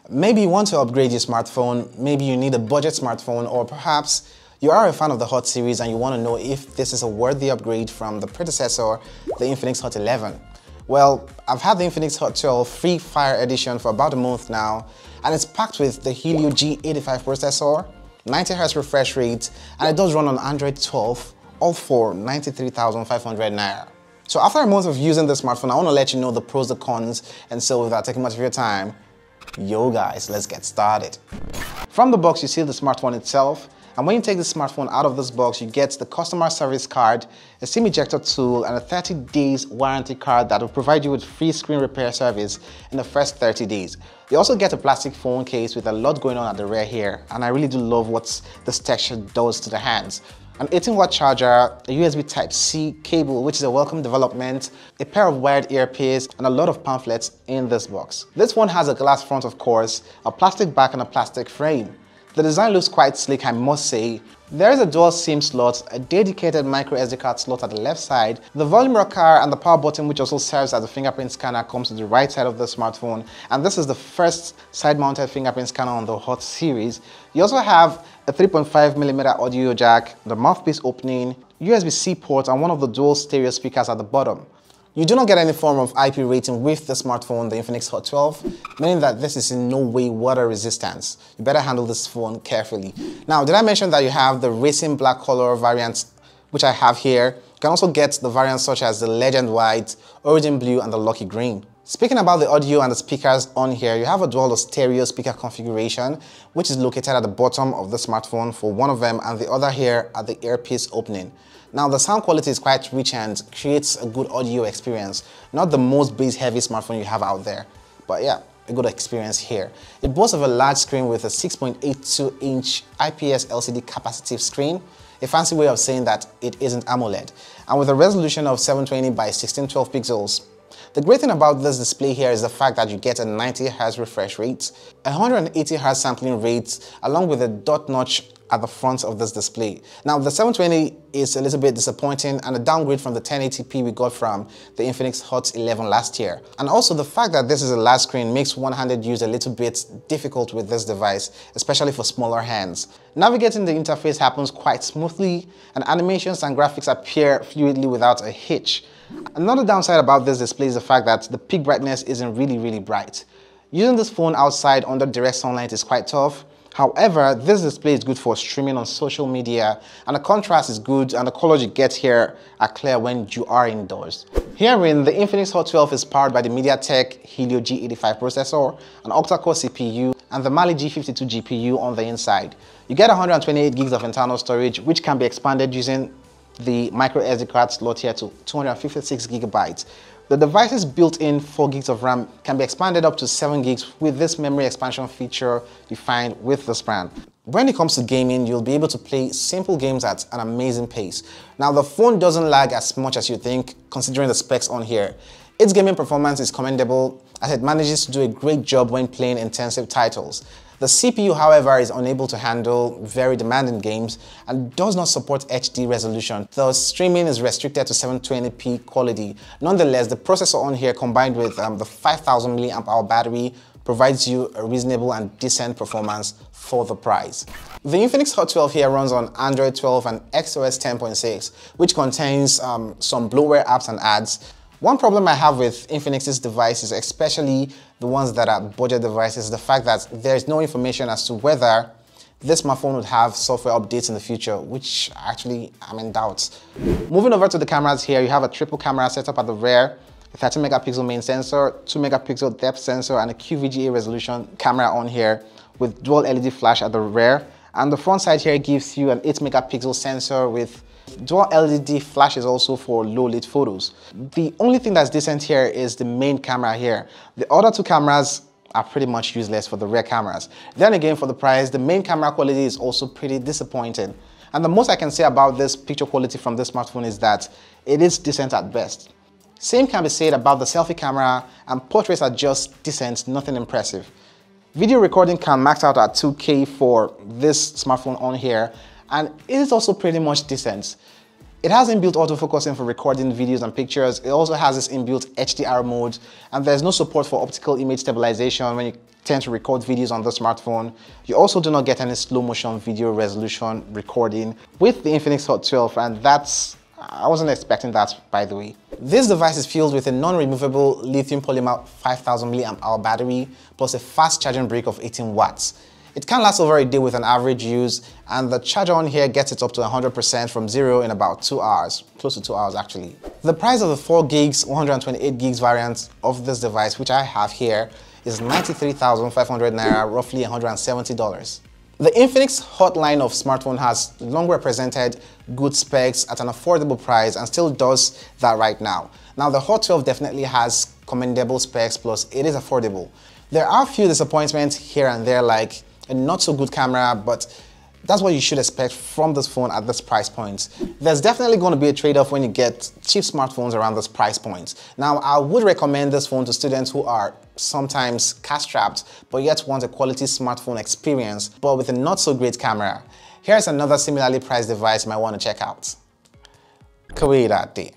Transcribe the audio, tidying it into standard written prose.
Maybe you want to upgrade your smartphone, maybe you need a budget smartphone, or perhaps you are a fan of the Hot series and you want to know if this is a worthy upgrade from the predecessor, the Infinix Hot 11. Well, I've had the Infinix Hot 12 Free Fire Edition for about a month now, and it's packed with the Helio G85 processor, 90Hz refresh rate, and it does run on Android 12, all for 93,500 naira. So after a month of using the smartphone, I want to let you know the pros, the cons, and so without taking much of your time, yo guys, let's get started. From the box, you see the smartphone itself, and when you take the smartphone out of this box, you get the customer service card, a SIM ejector tool, and a 30 days warranty card that will provide you with free screen repair service in the first 30 days. You also get a plastic phone case with a lot going on at the rear here, and I really do love what this texture does to the hands. An 18-watt charger, a USB Type-C cable, which is a welcome development, a pair of wired earpiece, and a lot of pamphlets in this box. This one has a glass front, of course, a plastic back, and a plastic frame. The design looks quite sleek, I must say. There is a dual SIM slot, a dedicated micro SD card slot at the left side. The volume rocker and the power button, which also serves as a fingerprint scanner, comes to the right side of the smartphone. And this is the first side-mounted fingerprint scanner on the Hot series. You also have a 3.5mm audio jack, the mouthpiece opening, USB-C port, and one of the dual stereo speakers at the bottom. You do not get any form of IP rating with the smartphone, the Infinix Hot 12, meaning that this is in no way water resistant. You better handle this phone carefully. Now, did I mention that you have the racing black color variant, which I have here? You can also get the variants such as the Legend White, Origin Blue, and the Lucky Green. Speaking about the audio and the speakers on here, you have a dual stereo speaker configuration, which is located at the bottom of the smartphone for one of them, and the other here at the earpiece opening. Now, the sound quality is quite rich and creates a good audio experience. Not the most bass-heavy smartphone you have out there, but yeah, a good experience here. It boasts of a large screen with a 6.82-inch IPS LCD capacitive screen, a fancy way of saying that it isn't AMOLED, and with a resolution of 720 by 1612 pixels. The great thing about this display here is the fact that you get a 90Hz refresh rate, a 180Hz sampling rate, along with a dot notch at the front of this display. Now, the 720 is a little bit disappointing and a downgrade from the 1080p we got from the Infinix Hot 11 last year. And also the fact that this is a large screen makes one-handed use a little bit difficult with this device, especially for smaller hands. Navigating the interface happens quite smoothly, and animations and graphics appear fluidly without a hitch. Another downside about this display is the fact that the peak brightness isn't really bright. Using this phone outside under direct sunlight is quite tough. However, this display is good for streaming on social media, and the contrast is good, and the colors you get here are clear when you are indoors. Herein, the Infinix Hot 12 is powered by the MediaTek Helio G85 processor, an octa-core CPU, and the Mali G52 GPU on the inside. You get 128 gigs of internal storage, which can be expanded using the micro SD card slot here to 256 gigabytes. The device's built-in 4 gigs of RAM can be expanded up to 7 gigs with this memory expansion feature you find with this brand. When it comes to gaming, you'll be able to play simple games at an amazing pace. Now, the phone doesn't lag as much as you think, considering the specs on here. Its gaming performance is commendable, as it manages to do a great job when playing intensive titles. The CPU, however, is unable to handle very demanding games and does not support HD resolution, thus streaming is restricted to 720p quality. Nonetheless, the processor on here, combined with the 5000 mAh battery, provides you a reasonable and decent performance for the price. The Infinix Hot 12 here runs on Android 12 and XOS 10.6, which contains some bloatware apps and ads. One problem I have with Infinix's devices, especially the ones that are budget devices, is the fact that there is no information as to whether this smartphone would have software updates in the future, which actually I'm in doubt. Moving over to the cameras here, you have a triple camera setup at the rear, a 30 megapixel main sensor, 2 megapixel depth sensor, and a QVGA resolution camera on here with dual LED flash at the rear. And the front side here gives you an 8 megapixel sensor with dual LED flashes also for low lit photos. The only thing that's decent here is the main camera here. The other two cameras are pretty much useless for the rear cameras. Then again, for the price, the main camera quality is also pretty disappointing. And the most I can say about this picture quality from this smartphone is that it is decent at best. Same can be said about the selfie camera, and portraits are just decent, nothing impressive. Video recording can max out at 2K for this smartphone on here, and it is also pretty much decent. It has inbuilt autofocusing for recording videos and pictures. It also has this inbuilt HDR mode, and there's no support for optical image stabilization when you tend to record videos on the smartphone. You also do not get any slow motion video resolution recording with the Infinix Hot 12, and I wasn't expecting that, by the way. This device is filled with a non-removable lithium polymer 5000 mAh battery plus a fast charging brick of 18 watts. It can last over a day with an average use, and the charger on here gets it up to 100% from 0 in about 2 hours, close to 2 hours actually. The price of the 4 gigs, 128 gigs variant of this device, which I have here, is 93,500 Naira, roughly $170. The Infinix Hot line of smartphone has long represented good specs at an affordable price and still does that right now. Now the Hot 12 definitely has commendable specs, plus it is affordable. There are a few disappointments here and there, like a not so good camera, but that's what you should expect from this phone at this price point. There's definitely going to be a trade-off when you get cheap smartphones around this price point. Now, I would recommend this phone to students who are sometimes cash-strapped, but yet want a quality smartphone experience, but with a not so great camera. Here's another similarly priced device you might want to check out. Kawai that day.